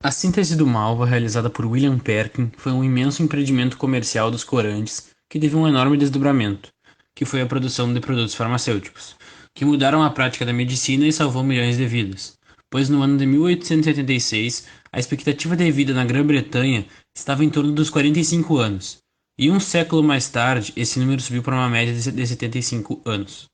A síntese do malva, realizada por William Perkin, foi um imenso empreendimento comercial dos corantes que teve um enorme desdobramento, que foi a produção de produtos farmacêuticos, que mudaram a prática da medicina e salvou milhões de vidas. Pois no ano de 1886, a expectativa de vida na Grã-Bretanha estava em torno dos 45 anos, e um século mais tarde, esse número subiu para uma média de 75 anos.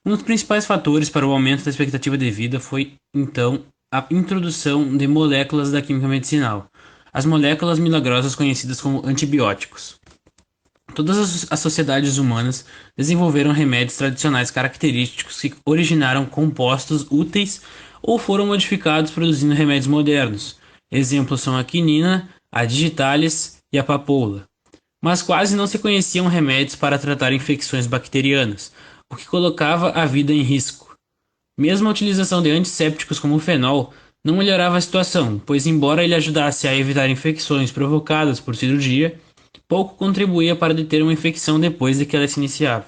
Um dos principais fatores para o aumento da expectativa de vida foi, então, a introdução de moléculas da química medicinal, as moléculas milagrosas conhecidas como antibióticos. Todas as sociedades humanas desenvolveram remédios tradicionais característicos que originaram compostos úteis ou foram modificados produzindo remédios modernos. Exemplos são a quinina, a digitalis e a papoula. Mas quase não se conheciam remédios para tratar infecções bacterianas, o que colocava a vida em risco. Mesmo a utilização de antissépticos como o fenol não melhorava a situação, pois, embora ele ajudasse a evitar infecções provocadas por cirurgia, pouco contribuía para deter uma infecção depois de que ela se iniciava.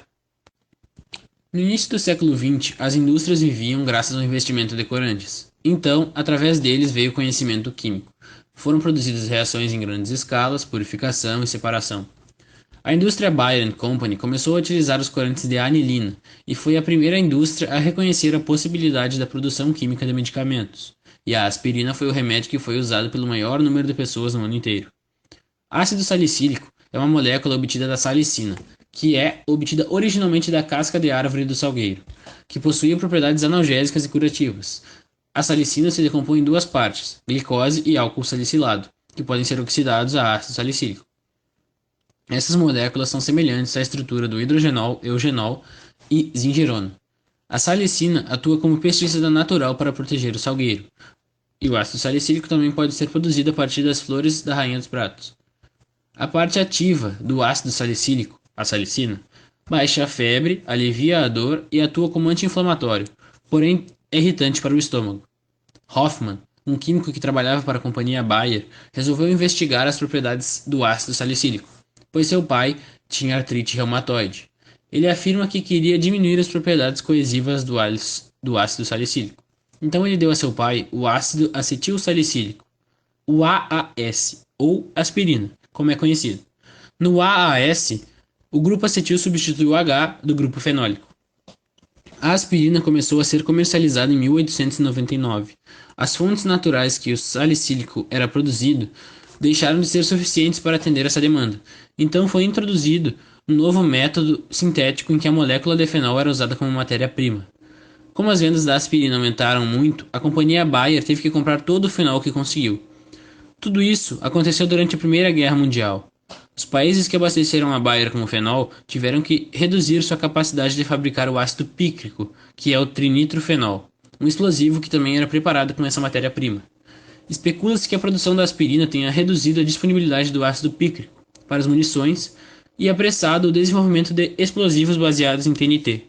No início do século XX, as indústrias viviam graças ao investimento de corantes. Então, através deles veio o conhecimento químico. Foram produzidas reações em grandes escalas, purificação e separação. A indústria Bayer Company começou a utilizar os corantes de anilina e foi a primeira indústria a reconhecer a possibilidade da produção química de medicamentos. E a aspirina foi o remédio que foi usado pelo maior número de pessoas no mundo inteiro. Ácido salicílico é uma molécula obtida da salicina, que é obtida originalmente da casca de árvore do salgueiro, que possui propriedades analgésicas e curativas. A salicina se decompõe em duas partes, glicose e álcool salicilado, que podem ser oxidados a ácido salicílico. Essas moléculas são semelhantes à estrutura do hidrogenol, eugenol e zingerona. A salicina atua como pesticida natural para proteger o salgueiro, e o ácido salicílico também pode ser produzido a partir das flores da rainha dos pratos. A parte ativa do ácido salicílico, a salicina, baixa a febre, alivia a dor e atua como anti-inflamatório, porém é irritante para o estômago. Hoffmann, um químico que trabalhava para a companhia Bayer, resolveu investigar as propriedades do ácido salicílico, pois seu pai tinha artrite reumatoide. Ele afirma que queria diminuir as propriedades coesivas do ácido salicílico. Então ele deu a seu pai o ácido acetilsalicílico, o AAS, ou aspirina, como é conhecido. No AAS, o grupo acetil substitui o H do grupo fenólico. A aspirina começou a ser comercializada em 1899. As fontes naturais que o salicílico era produzido deixaram de ser suficientes para atender essa demanda. Então foi introduzido um novo método sintético em que a molécula de fenol era usada como matéria-prima. Como as vendas da aspirina aumentaram muito, a companhia Bayer teve que comprar todo o fenol que conseguiu. Tudo isso aconteceu durante a Primeira Guerra Mundial. Os países que abasteceram a Bayer com o fenol tiveram que reduzir sua capacidade de fabricar o ácido pícrico, que é o trinitrofenol, um explosivo que também era preparado com essa matéria-prima. Especula-se que a produção da aspirina tenha reduzido a disponibilidade do ácido pícrico para as munições e apressado o desenvolvimento de explosivos baseados em TNT.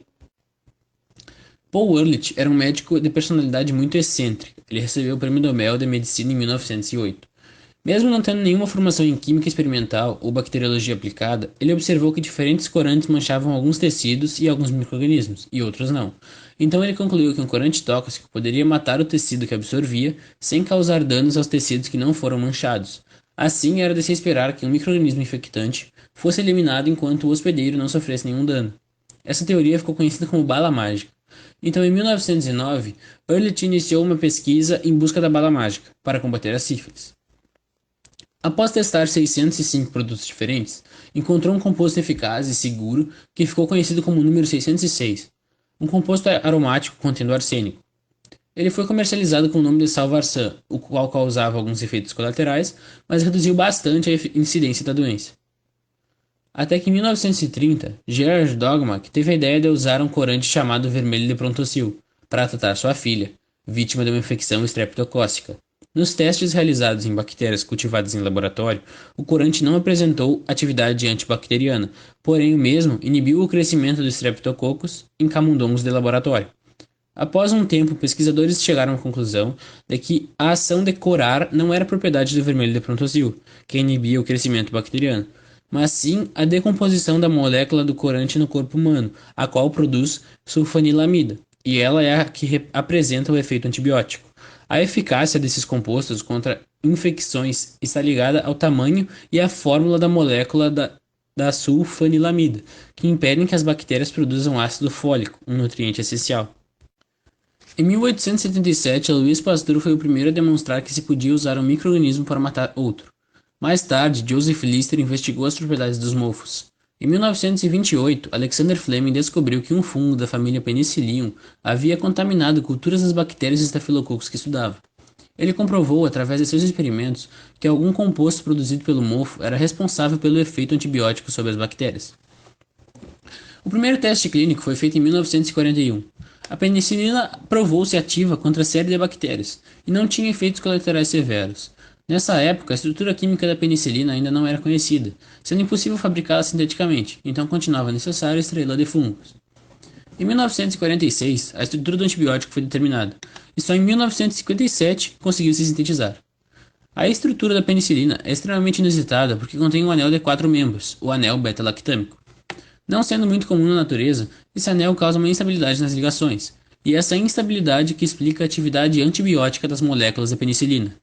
Paul Ehrlich era um médico de personalidade muito excêntrica. Ele recebeu o Prêmio Nobel de Medicina em 1908. Mesmo não tendo nenhuma formação em química experimental ou bacteriologia aplicada, ele observou que diferentes corantes manchavam alguns tecidos e alguns micro-organismos, e outros não. Então ele concluiu que um corante tóxico poderia matar o tecido que absorvia, sem causar danos aos tecidos que não foram manchados. Assim, era de se esperar que um micro-organismo infectante fosse eliminado enquanto o hospedeiro não sofresse nenhum dano. Essa teoria ficou conhecida como bala mágica. Então, em 1909, Ehrlich iniciou uma pesquisa em busca da bala mágica para combater a sífilis. Após testar 605 produtos diferentes, encontrou um composto eficaz e seguro que ficou conhecido como o número 606, um composto aromático contendo arsênico. Ele foi comercializado com o nome de Salvarsan, o qual causava alguns efeitos colaterais, mas reduziu bastante a incidência da doença. Até que em 1930, Gerard Dogma teve a ideia de usar um corante chamado vermelho de Prontocil para tratar sua filha, vítima de uma infecção estreptocócica. Nos testes realizados em bactérias cultivadas em laboratório, o corante não apresentou atividade antibacteriana, porém o mesmo inibiu o crescimento dos streptococcus em camundongos de laboratório. Após um tempo, pesquisadores chegaram à conclusão de que a ação de corar não era propriedade do vermelho de Prontocil, que inibia o crescimento bacteriano, mas sim a decomposição da molécula do corante no corpo humano, a qual produz sulfanilamida, e ela é a que apresenta o efeito antibiótico. A eficácia desses compostos contra infecções está ligada ao tamanho e à fórmula da molécula da sulfanilamida, que impedem que as bactérias produzam ácido fólico, um nutriente essencial. Em 1877, Louis Pasteur foi o primeiro a demonstrar que se podia usar um micro-organismo para matar outro. Mais tarde, Joseph Lister investigou as propriedades dos mofos. Em 1928, Alexander Fleming descobriu que um fungo da família Penicillium havia contaminado culturas das bactérias e estafilococos que estudava. Ele comprovou, através de seus experimentos, que algum composto produzido pelo mofo era responsável pelo efeito antibiótico sobre as bactérias. O primeiro teste clínico foi feito em 1941. A penicilina provou-se ativa contra a série de bactérias e não tinha efeitos colaterais severos. Nessa época, a estrutura química da penicilina ainda não era conhecida, sendo impossível fabricá-la sinteticamente, então continuava necessário extraí-la de fungos. Em 1946, a estrutura do antibiótico foi determinada, e só em 1957 conseguiu-se sintetizar. A estrutura da penicilina é extremamente inusitada porque contém um anel de 4 membros, o anel beta-lactâmico. Não sendo muito comum na natureza, esse anel causa uma instabilidade nas ligações, e é essa instabilidade que explica a atividade antibiótica das moléculas da penicilina.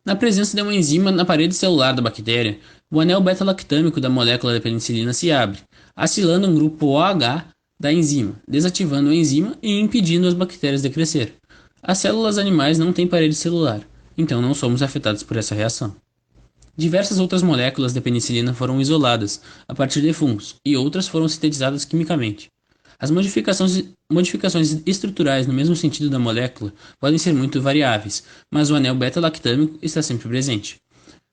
Na presença de uma enzima na parede celular da bactéria, o anel beta-lactâmico da molécula da penicilina se abre, acilando um grupo OH da enzima, desativando a enzima e impedindo as bactérias de crescer. As células animais não têm parede celular, então não somos afetados por essa reação. Diversas outras moléculas de penicilina foram isoladas a partir de fungos, e outras foram sintetizadas quimicamente. As modificações estruturais no mesmo sentido da molécula podem ser muito variáveis, mas o anel beta-lactâmico está sempre presente.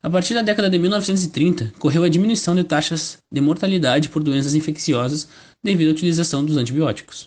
A partir da década de 1930, ocorreu a diminuição de taxas de mortalidade por doenças infecciosas devido à utilização dos antibióticos.